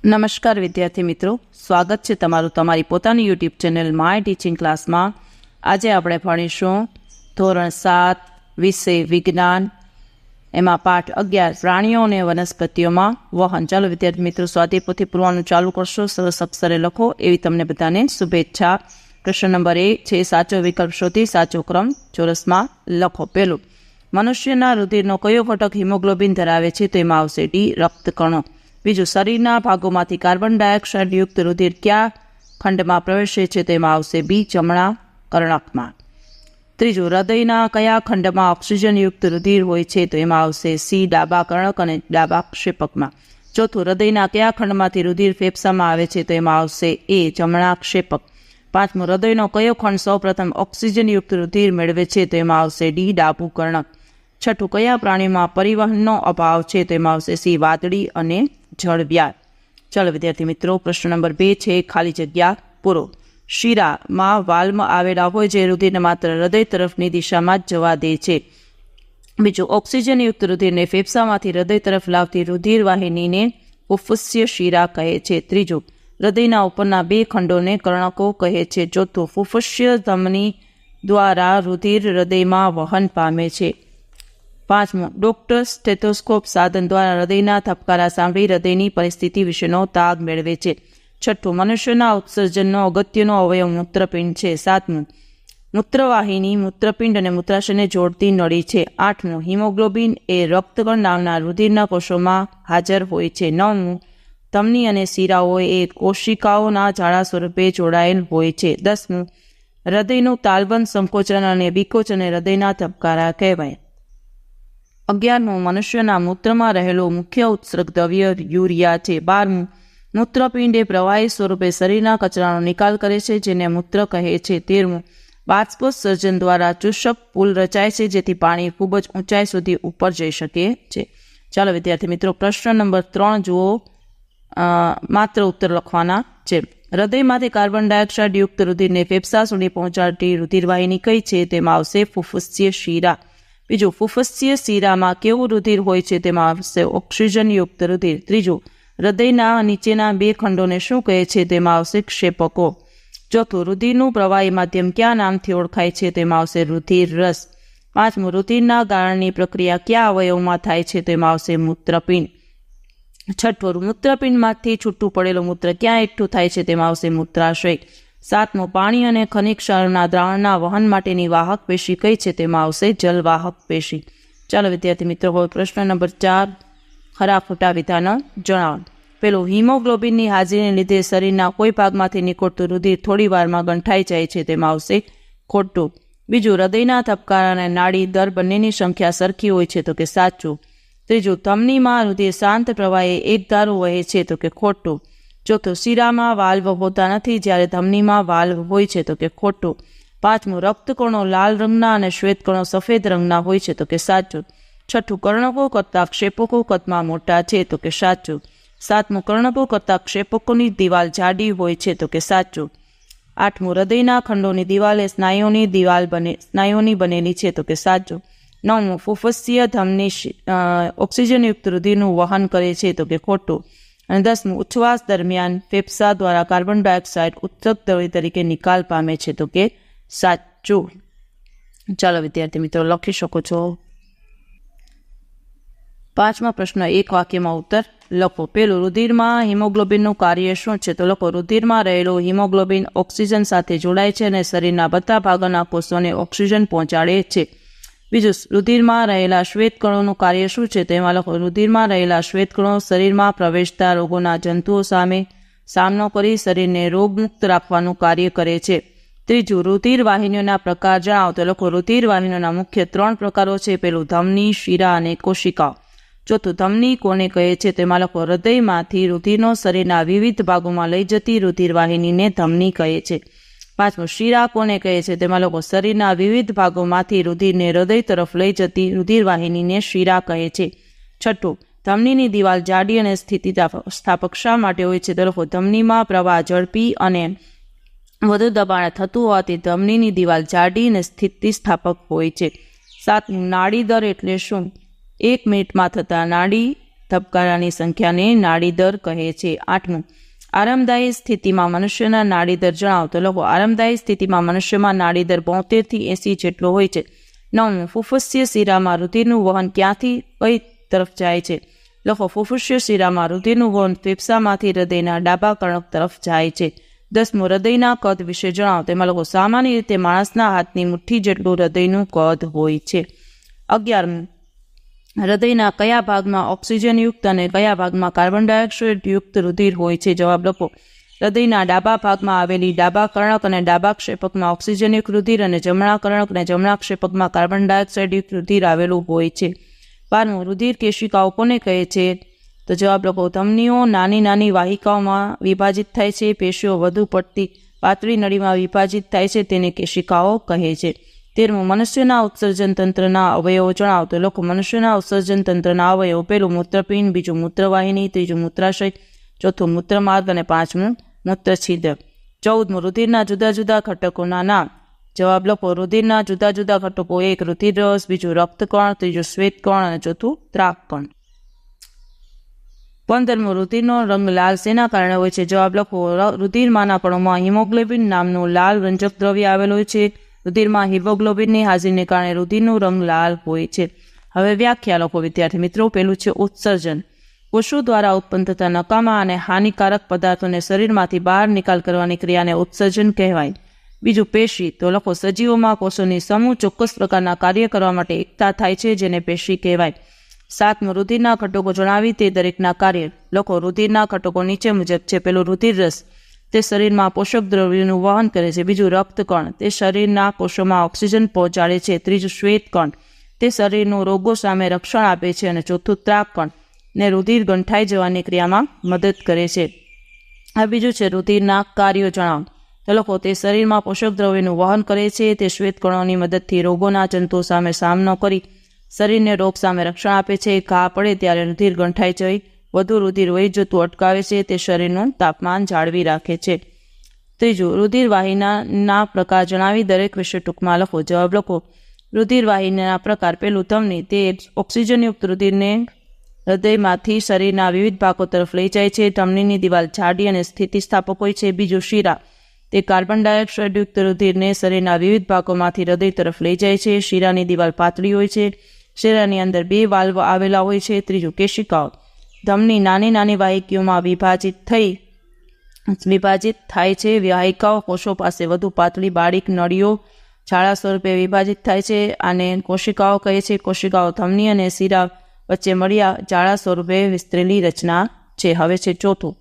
નમસ્કાર વિદ્યાર્થી મિત્રો, સ્વાગત છે તમારું તમારી પોતાની યુટ્યુબ ચેનલ માય ટીચિંગ ક્લાસમાં। આજે આપણે ભણીશું ધોરણ 7 વિષય વિજ્ઞાન, એમાં પાઠ 11 પ્રાણીઓ અને વનસ્પતિઓમાં વહન। ચાલો વિદ્યાર્થી મિત્રો, સ્વાધ્યાય પોથી પૂરવાનું ચાલુ કરશો। સરસ અક્ષરે લખો એવી તમને બધાને શુભેચ્છા। પ્રશ્ન નંબર 1 છે, સાચો વિકલ્પ શોધી સાચો ક્રમ ચોરસમાં લખો। પહેલું, મનુષ્યના રુધિરનો કયો ઘટક હિમોગ્લોબિન ધરાવે છે? તો એમાં આવશે ડી, રક્તકણો। બીજું, શરીરના ભાગોમાંથી કાર્બન ડાયોક્સાઇડ યુક્ત રુધિર કયા ખંડમાં પ્રવેશે છે? તેમાં આવશે બી, જમણા કર્ણકમાં। ત્રીજું, હૃદયના કયા ખંડમાં ઓક્સિજન યુક્ત રુધિર હોય છે? તો એમાં આવશે સી, ડાબા કર્ણક અને ડાબા ક્ષેપકમાં। ચોથું, હૃદયના કયા ખંડમાંથી રુધિર ફેફસામાં આવે છે? તો એમાં આવશે એ, જમણા ક્ષેપક। પાંચમું, હૃદયનો કયો ખંડ સૌપ્રથમ ઓક્સિજન યુક્ત રુધિર મેળવે છે? તો એમાં આવશે ડી, ડાબું કર્ણક। છઠ્ઠું, કયા પ્રાણીમાં પરિવહનનો અભાવ છે? તો એમાં આવશે સી, વાદળી અને જળવ્યાળ। ચાલો વિદ્યાર્થી મિત્રો, પ્રશ્ન નંબર 2 છે, ખાલી જગ્યા પૂરો। શિરામાં વાલ્વમાં આવેલા હોય જે રુધિરને માત્ર હૃદય તરફની દિશામાં જ જવા દે છે। બીજું, ઓક્સિજનયુક્ત રુધિરને ફેફસામાંથી હૃદય તરફ લાવતી રુધિર વાહિનીને ફુફ્ફુસ્ય શિરા કહે છે। ત્રીજું, હૃદયના ઉપરના 2 ખંડોને કર્ણકો કહે છે। ચોથું, ફુફ્ફુસ્ય ધમની દ્વારા રુધિર હૃદયમાં વહન પામે છે। પાંચમું, ડોક્ટર સ્ટેથોસ્કોપ સાધન દ્વારા હૃદયના ધબકારા સાંભળી હૃદયની પરિસ્થિતિ વિશેનો તાગ મેળવે છે। છઠ્ઠું, મનુષ્યના ઉત્સર્જનનો અગત્યનો અવયવ મૂત્રપિંડ છે। સાતમું, મૂત્રવાહિની મૂત્રપિંડ અને મૂત્રાશયને જોડતી નળી છે। આઠમું, હિમોગ્લોબિન એ રક્તકણ નામના રુધિરના કોષોમાં હાજર હોય છે। નવમું, ધમની અને શિરાઓ એ કોશિકાઓના જાળા સ્વરૂપે જોડાયેલ હોય છે। દસમું, હૃદયનું તાલબંધ સંકોચન અને વિકોચન હૃદયના ધબકારા કહેવાય। 11મું, મનુષ્યના મૂત્રમાં રહેલું મુખ્ય ઉત્સર્ગ દ્રવ્ય યુરિયા છે। 12મું, મૂત્રપિંડ એ પ્રવાહી સ્વરૂપે શરીરના કચરાનો નિકાલ કરે છે જેને મૂત્ર કહે છે। 13મું, બાષ્પોત્સર્જન દ્વારા ચૂષક પુલ રચાય છે જેથી પાણી ખૂબ જ ઊંચાઈ સુધી ઉપર જઈ શકે છે। ચાલો વિદ્યાર્થી મિત્રો, પ્રશ્ન નંબર 3 જુઓ, માત્ર ઉત્તર લખવાના છે। હૃદયમાંથી કાર્બન ડાયોક્સાઇડ યુક્ત રુધિરને ફેફસા સુધી પહોંચાડતી રુધિરવાહિની કઈ છે? તેમાં આવશે ફુફ્ફુસ્ય શિરા। બીજું, ફુફ્ફુસ્ય શિરામાં કેવું રુધિર હોય છે? તેમાં આવશે ઓક્સિજન યુક્ત રુધિર। ત્રીજું, હૃદયના નીચેના 2 ખંડોને શું કહે છે? તેમાં આવશે ક્ષેપકો। ચોથું, રુધિરનું પ્રવાહી માધ્યમ કયા નામથી ઓળખાય છે? તેમાં આવશે રુધિર રસ। પાંચમું, રુધિરના ગાળણની પ્રક્રિયા કયા અવયવમાં થાય છે? તેમાં આવશે મૂત્રપિંડ। છઠ્ઠું, મૂત્રપિંડમાંથી છૂટું પડેલું મૂત્ર ક્યાં એકઠું થાય છે? તેમાં આવશે મૂત્રાશય। સાતમું, પાણી અને ખનિજ ક્ષારના દ્રાવણના વહન માટેની વાહક પેશી કઈ છે? તેમાં આવશે જલવાહક પેશી। ચાલો વિદ્યાર્થી મિત્રો, હવે પ્રશ્ન નંબર 4, ખરા ખોટા વિધાનો જણાવો। પેલું, હિમોગ્લોબિનની હાજરીને લીધે શરીરના કોઈ ભાગમાંથી નીકળતું રુધિર થોડી વારમાં ગંઠાઈ જાય છે। તેમાં આવશે ખોટું। બીજું, હૃદયના ધબકારા અને નાડી દર બંનેની સંખ્યા સરખી હોય છે। તો કે સાચું। ત્રીજું, ધમનીમાં રુધિર શાંત પ્રવાહે એકધારું વહે છે। તો કે ખોટું। ચોથું, શિરામાં વાલ્વ હોતા નથી જ્યારે ધમનીમાં વાલ્વ હોય છે। તો કે ખોટું। પાંચમું, રક્તકણો લાલ રંગના અને શ્વેતકણો સફેદ રંગના હોય છે। તો કે સાચું। છઠ્ઠું, કર્ણકો કરતાં ક્ષેપકો કદમાં મોટા છે। તો કે સાચું। સાતમું, કર્ણકો કરતાં ક્ષેપકોની દિવાલ જાડી હોય છે। તો કે સાચું। આઠમું, હૃદયના ખંડોની દિવાલ એ સ્નાયુઓની બનેલી છે। તો કે સાચું। નવમું, ફુફ્ફુસ્ય ધમની ઓક્સિજનયુક્ત રુધિરનું વહન કરે છે। તો કે ખોટું। અને 10મું, ઉચ્છ્વાસ દરમિયાન ફેફસા દ્વારા કાર્બન ડાયોક્સાઇડ ઉત્સર્ગ દ્રવ્ય તરીકે નિકાલ પામે છે। તો કે સાચું। ચાલો વિદ્યાર્થી મિત્રો, લખી શકો છો। 5મા પ્રશ્ન, એક વાક્યમાં ઉત્તર લખો। પેલું, રુધિરમાં હિમોગ્લોબિનનું કાર્ય શું છે? તો લખો, રુધિરમાં રહેલું હિમોગ્લોબિન ઓક્સિજન સાથે જોડાય છે અને શરીરના બધા ભાગોના કોષોને ઓક્સિજન પહોંચાડે છે। બીજું, રુધિરમાં રહેલા શ્વેતકણોનું કાર્ય શું છે? તેમાં લખો, રુધિરમાં રહેલા શ્વેતકણો શરીરમાં પ્રવેશતા રોગોના જંતુઓ સામે સામનો કરી શરીરને રોગમુક્ત રાખવાનું કાર્ય કરે છે। ત્રીજું, રુધિર વાહિનીઓના પ્રકાર જણાવો। તો લખો, રુધિર વાહિનીઓના મુખ્ય 3 પ્રકારો છે। પેલું, ધમની, શિરા અને કોશિકાઓ। ચોથું, ધમની કોને કહે છે? તેમાં લખો, હૃદયમાંથી રુધિરનો શરીરના વિવિધ ભાગોમાં લઈ જતી રુધિર વાહિનીને ધમની કહે છે। પાંચમું, શિરા કોને કહે છે? તેમાં લોકો શરીરના વિવિધ ભાગોમાંથી રુધિરને હૃદય તરફ લઈ જતી રુધિર વાહિનીને શિરા કહે છે। છઠ્ઠું, ધમનીની દિવાલ જાડી અને સ્થિતિસ્થાપક શા માટે હોય છે? તો લોકો ધમનીમાં પ્રવાહ ઝડપી અને વધુ દબાણ થતું હોવાથી ધમનીની દિવાલ જાડી અને સ્થિતિસ્થાપક હોય છે। સાતમું, નાડી દર એટલે શું? 1 મિનિટમાં થતા નાડી ધબકારાની સંખ્યાને નાડી દર કહે છે. 8. આરામદાયી સ્થિતિમાં મનુષ્યના નાડી દર જણાવો. તો લખો આરામદાયી સ્થિતિમાં મનુષ્યમાં નાડી દર 72 થી 80 જેટલો હોય છે. 9. ફુફ્ફુસીય શિરામાં રુધિરનું વહન ક્યાંથી કઈ તરફ જાય છે? લખો ફુફ્ફુસીય શિરામાં રુધિરનું વહન ફેફસામાંથી હૃદયના ડાબા કર્ણક તરફ જાય છે. 10. હૃદયના કદ વિશે જણાવો. તેમાં લખો સામાન્ય રીતે માણસના હાથની મુઠ્ઠી જેટલું હૃદયનું કદ હોય છે. 11. હૃદયના કયા ભાગમાં ઓક્સિજનયુક્ત અને કયા ભાગમાં કાર્બન ડાયોક્સાઇડ યુક્ત રુધિર હોય છે? જવાબ લખો હૃદયના ડાબા ભાગમાં આવેલી ડાબા કર્ણક અને ડાબા ક્ષેપકમાં ઓક્સિજનયુક્ત રુધિર અને જમણા કર્ણક અને જમણા ક્ષેપકમાં કાર્બન ડાયોક્સાઇડ યુક્ત રુધિર આવેલું હોય છે. 12. રુધિર કેશિકાઓ કોને કહે છે? તો જવાબ લખો ધમનીઓ નાની નાની વાહિકાઓમાં વિભાજિત થાય છે. પેશીઓ વધુ પડતી પાતળી નળીમાં વિભાજિત થાય છે, તેને કેશિકાઓ કહે છે. 13. મનુષ્યના ઉત્સર્જન તંત્રના અવયવો જણાવો. તો લખો મનુષ્યના ઉત્સર્જન તંત્રના અવયવો. પહેલું મૂત્રપિંડ, બીજું મૂત્રવાહિની, ત્રીજું મૂત્રાશય, ચોથું મૂત્રમાર્ગ અને 5મું મૂત્રછિદ્ર. 14. રુધિરના જુદા જુદા ઘટકોના નામ. જવાબ લખો રુધિરના જુદા જુદા ઘટકો. 1. રુધિરરસ, બીજું રક્તકણ, ત્રીજું શ્વેતકણ અને ચોથું ત્રાકકણ. 15. રુધિરનો રંગ લાલ શેના કારણે હોય છે? જવાબ લખો રુધિરમાંના કણોમાં હિમોગ્લોબિન નામનું લાલ રંજક દ્રવ્ય આવેલું હોય છે. રુધિરમાં હિમોગ્લોબિનની હાજરીને કારણે રુધિરનું રંગ લાલ હોય છે. હવે વ્યાખ્યા લખો વિદ્યાર્થી મિત્રો. પહેલું છે ઉત્સર્જન. કોષો દ્વારા ઉત્પન્ન થતા નકામા અને હાનિકારક પદાર્થોને શરીરમાંથી બહાર નિકાલ કરવાની ક્રિયાને ઉત્સર્જન કહેવાય. બીજું પેશી. તો લખો સજીવોમાં કોષોની સમૂહ ચોક્કસ પ્રકારના કાર્ય કરવા માટે એકતા થાય છે, જેને પેશી કહેવાય. 7. રુધિરના ઘટકો જણાવી તે દરેકના કાર્ય. લખો રુધિરના ઘટકો નીચે મુજબ છે. પેલું રુધિરરસ, તે શરીરમાં પોષક દ્રવ્યોનું વહન કરે છે. બીજું રક્તકણ, તે શરીરના કોષોમાં ઓક્સિજન પહોંચાડે છે. ત્રીજું શ્વેતકણ, તે શરીરનું રોગો સામે રક્ષણ આપે છે. અને ચોથું ત્રાકકણ, ને રુધિર ગંઠાઈ જવાની ક્રિયામાં મદદ કરે છે. આ બીજું છે રુધિરના કાર્યો જણાવો. તો લખો તે શરીરમાં પોષક દ્રવ્યોનું વહન કરે છે. તે શ્વેતકણોની મદદથી રોગોના જંતુઓ સામે સામનો કરી શરીરને રોગ સામે રક્ષણ આપે છે. ઘા પડે ત્યારે રુધિર ગંઠાઈ જઈ વધુ રુધિર વહી જતું અટકાવે છે. તે શરીરનું તાપમાન જાળવી રાખે છે. ત્રીજું રુધિરવાહિનીના પ્રકાર જણાવી દરેક વિશે ટૂંકમાં લખો. જવાબ લખો રુધિરવાહિનીના પ્રકાર. પહેલું ધમની, તે ઓક્સિજનયુક્ત રુધિરને હૃદયમાંથી શરીરના વિવિધ ભાગો તરફ લઈ જાય છે. ધમનીની દિવાલ જાડી અને સ્થિતિસ્થાપક હોય છે. બીજું શિરા, તે કાર્બન ડાયોક્સાઇડ યુક્ત રુધિરને શરીરના વિવિધ ભાગોમાંથી હૃદય તરફ લઈ જાય છે. શિરાની દિવાલ પાતળી હોય છે. શિરાની અંદર 2 વાલ્વ આવેલા હોય છે. ત્રીજું કેશિકાઓ, ધમની નાની નાની વાહિકાઓમાં વિભાજિત થાય છે. વાહિકાઓ કોષો પાસે વધુ પાતળી બારીક નળીઓ છાળા સ્વરૂપે વિભાજિત થાય છે. આને કોશિકાઓ કહે છે. કોશિકાઓ ધમની અને શિરા વચ્ચે મળ્યા જાળા સ્વરૂપે વિસ્તરેલી રચના છે. હવે છે ચોથું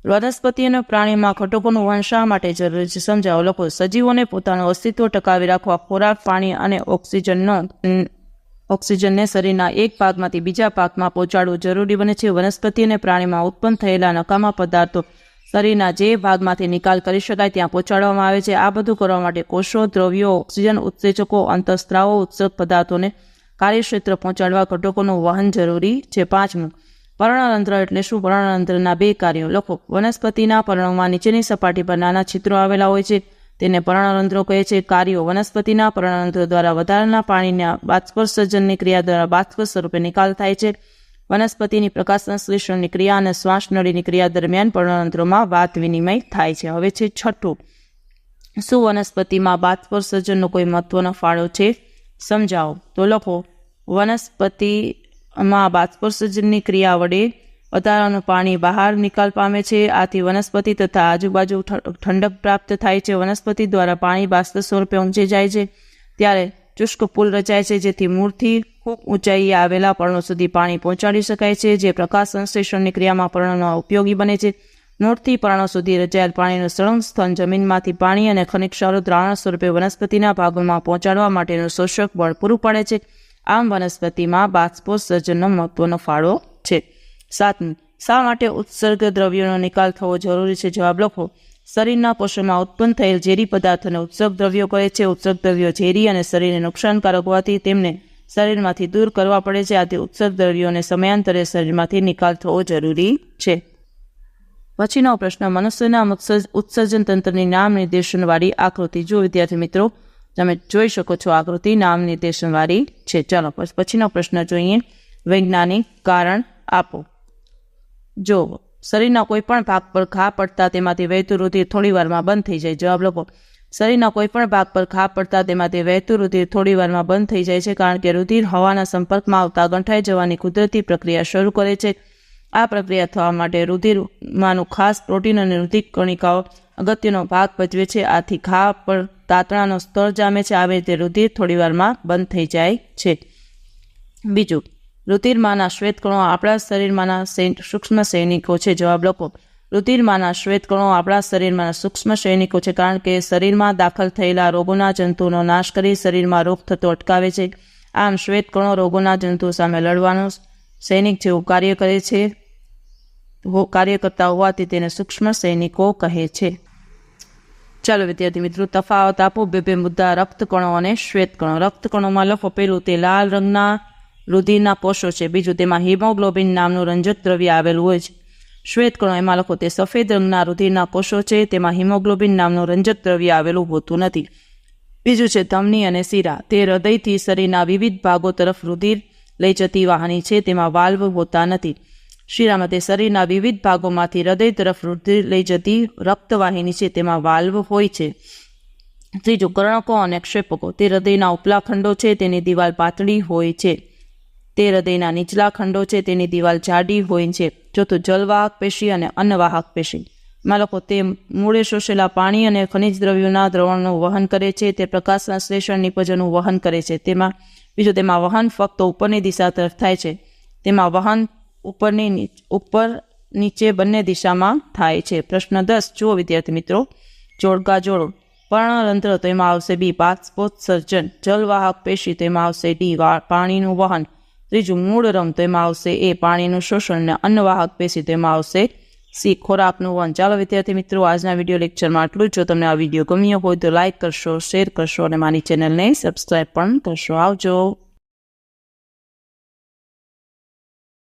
વનસ્પતિ અને પ્રાણીમાં ઘટકોનું વહન શા માટે જરૂરી છે? સમજાવો. લખો સજીવોને પોતાનું અસ્તિત્વ ટકાવી રાખવા ખોરાક, પાણી અને ઓક્સિજનને શરીરના એક ભાગમાંથી બીજા ભાગમાં પહોંચાડવું જરૂરી બને છે. વનસ્પતિ અને પ્રાણીમાં ઉત્પન્ન થયેલા નકામા પદાર્થો શરીરના જે ભાગમાંથી નિકાલ કરી શકાય ત્યાં પહોંચાડવામાં આવે છે. આ બધું કરવા માટે કોષો, દ્રવ્યો, ઓક્સિજન ઉત્સેચકો, અંતઃસ્ત્રાવો, ઉત્સર્ગ પદાર્થોને કાર્યક્ષેત્ર પહોંચાડવા ઘટકોનું વહન જરૂરી છે. 5. પર્ણરંધ્ર એટલે શું? પર્ણરંધ્રના 2 કાર્યો લખો. વનસ્પતિના પર્ણોમાં નીચેની સપાટી પર નાના છિદ્રો આવેલા હોય છે, તેને પર્ણરંધ્રો કહે છે. કાર્યો. વનસ્પતિના પર્ણરંધ્રો દ્વારા વધારાના પાણીના બાષ્પોત્સર્જનની ક્રિયા દ્વારા બાષ્પ સ્વરૂપે નિકાલ થાય છે. વનસ્પતિની પ્રકાશ સંશ્લેષણની ક્રિયા અને શ્વાસ નળીની ક્રિયા દરમિયાન પર્ણરંધ્રોમાં વાત વિનિમય થાય છે. હવે છે છઠ્ઠું, શું વનસ્પતિમાં બાષ્પોત્સર્જનનો કોઈ મહત્વનો ફાળો છે? સમજાવો. તો લખો વનસ્પતિમાં બાષ્પોત્સર્જનની ક્રિયા વડે વધારાનું પાણી બહાર નિકાલ પામે છે. આથી વનસ્પતિ તથા આજુબાજુ ઠંડક પ્રાપ્ત થાય છે. વનસ્પતિ દ્વારા પાણી બાષ્પ સ્વરૂપે ઊંચે જાય છે ત્યારે શુષ્ક પુલ રચાય છે, જેથી મૂળથી ખૂબ ઊંચાઈએ આવેલા પર્ણો સુધી પાણી પહોંચાડી શકાય છે, જે પ્રકાશ સંશ્લેષણની ક્રિયામાં પર્ણોમાં ઉપયોગી બને છે. મૂળથી પર્ણો સુધી રચાયેલ પાણીનું સળંગ સ્થાન જમીનમાંથી પાણી અને ખનિજ ક્ષારો દ્રાવણ સ્વરૂપે વનસ્પતિના ભાગોમાં પહોંચાડવા માટેનું શોષક બળ પૂરું પાડે છે. આમ વનસ્પતિમાં બાષ્પોત્સર્જનનો મહત્વનો ફાળો છે. 7. શા માટે ઉત્સર્ગ દ્રવ્યોનો નિકાલ થવો જરૂરી છે? જવાબ લખો. શરીરના કોષોમાં ઉત્પન્ન થયેલ ઝેરી પદાર્થોને ઉત્સર્ગ દ્રવ્યો કહે છે. ઉત્સર્ગ દ્રવ્યો ઝેરી અને શરીરને નુકસાનકારક હોવાથી તેમને શરીરમાંથી દૂર કરવા પડે છે. આથી ઉત્સર્ગ દ્રવ્યોને સમયાંતરે શરીરમાંથી નિકાલ થવો જરૂરી છે. પછીનો પ્રશ્ન, મનુષ્યના ઉત્સર્જન તંત્રની નામ નિર્દેશનવાળી આકૃતિ. જો વિદ્યાર્થી મિત્રો તમે જોઈ શકો છો આકૃતિ નામ નિર્દેશનવાળી છે. ચાલો પછીનો પ્રશ્ન જોઈએ. વૈજ્ઞાનિક કારણ આપો. જો શરીરના કોઈ પણ ભાગ પર ઘા પડતા તેમાંથી વહેતું રુધિર થોડી વારમાં બંધ થઈ જાય. જવાબ લખો. શરીરના કોઈ પણ ભાગ પર ઘા પડતા તેમાંથી વહેતું રુધિર થોડી વારમાં બંધ થઈ જાય છે, કારણ કે રુધિર હવાના સંપર્કમાં આવતા ગંઠાઈ જવાની કુદરતી પ્રક્રિયા શરૂ કરે છે. આ પ્રક્રિયા થવા માટે રુધિરમાંનું ખાસ પ્રોટીન અને રુધિર કણિકાઓ અગત્યનો ભાગ ભજવે છે. આથી ઘા પર તાતણાનો સ્તર જામે છે. આવી રીતે રુધિર થોડી વારમાં બંધ થઈ જાય છે. બીજું, રુધિરમાંના શ્વેતકણો આપણા શરીરમાંના સૂક્ષ્મ સૈનિકો છે. જવાબ લખો. રુધિરમાંના શ્વેતકણો આપણા શરીરમાંના સૂક્ષ્મ સૈનિકો છે, કારણ કે શરીરમાં દાખલ થયેલા રોગોના જંતુઓનો નાશ કરી શરીરમાં રોગ થતો અટકાવે છે. આમ શ્વેતકણો રોગોના જંતુઓ સામે લડવાનું સૈનિક જેવું કાર્ય કરે છે. કાર્ય કરતા હોવાથી તેને સૂક્ષ્મ સૈનિકો કહે છે. ચાલો વિદ્યાર્થી મિત્રો, તફાવત આપો. બે મુદ્દા, રક્તકણો અને શ્વેતકણો. રક્તકણોમાં લખો. પેલું તે લાલ રંગના રુધિરના કોષો છે. બીજું, તેમાં હિમોગ્લોબિન નામનું રંજક દ્રવ્ય આવેલું હોય છે. શ્વેતકણો એમાં લખો. તે સફેદ રંગના રુધિરના કોષો છે. તેમાં હિમોગ્લોબિન નામનું રંજક દ્રવ્ય આવેલું હોતું નથી. બીજું છે ધમની અને શિરા. તે હૃદયથી શરીરના વિવિધ ભાગો તરફ રુધિર લઈ જતી વાહિની છે. તેમાં વાલ્વ હોતા નથી. શિરામાં તે શરીરના વિવિધ ભાગોમાંથી હૃદય તરફ રુધિર લઈ જતી રક્તવાહિની છે. તેમાં વાલ્વ હોય છે. ત્રીજું, કર્ણકો અને ક્ષેપકો. તે હૃદયના ઉપલા ખંડો છે. તેની દિવાલ પાતળી હોય છે. તે હૃદયના નીચલા ખંડો છે. તેની દિવાલ જાડી હોય છે. ચોથું, જલવાહક પેશી અને અન્નવાહક પેશી. એમાં લખો. તે મૂળે શોષેલા પાણી અને ખનિજ દ્રવ્યોના દ્રવણનું વહન કરે છે. તે પ્રકાશ સંશ્લેષણ નિપજનું વહન કરે છે. તેમાં વહન ફક્ત ઉપરની દિશા તરફ થાય છે. તેમાં વહન ઉપર નીચે બંને દિશામાં થાય છે. પ્રશ્ન 10 જુઓ વિદ્યાર્થી મિત્રો. જોડકા જોડો. પર્ણરંધ્ર તો એમાં આવશે બી, બાષ્પોત્સર્જન. જલવાહક પેશી તો એમાં આવશે ડી, પાણીનું વહન. ત્રીજું, મૂળરમ તો એમાં આવશે એ, પાણીનું શોષણ. અને અન્નવાહક પેશી તો એમાં આવશે સી, ખોરાકનું વહન. ચાલો વિદ્યાર્થી મિત્રો, આજના વિડીયો લેક્ચરમાં આટલું જ. જો તમને આ વિડીયો ગમ્યો હોય તો લાઇક કરશો, શેર કરશો અને મારી ચેનલને સબસ્ક્રાઈબ પણ કરશો. આવજો.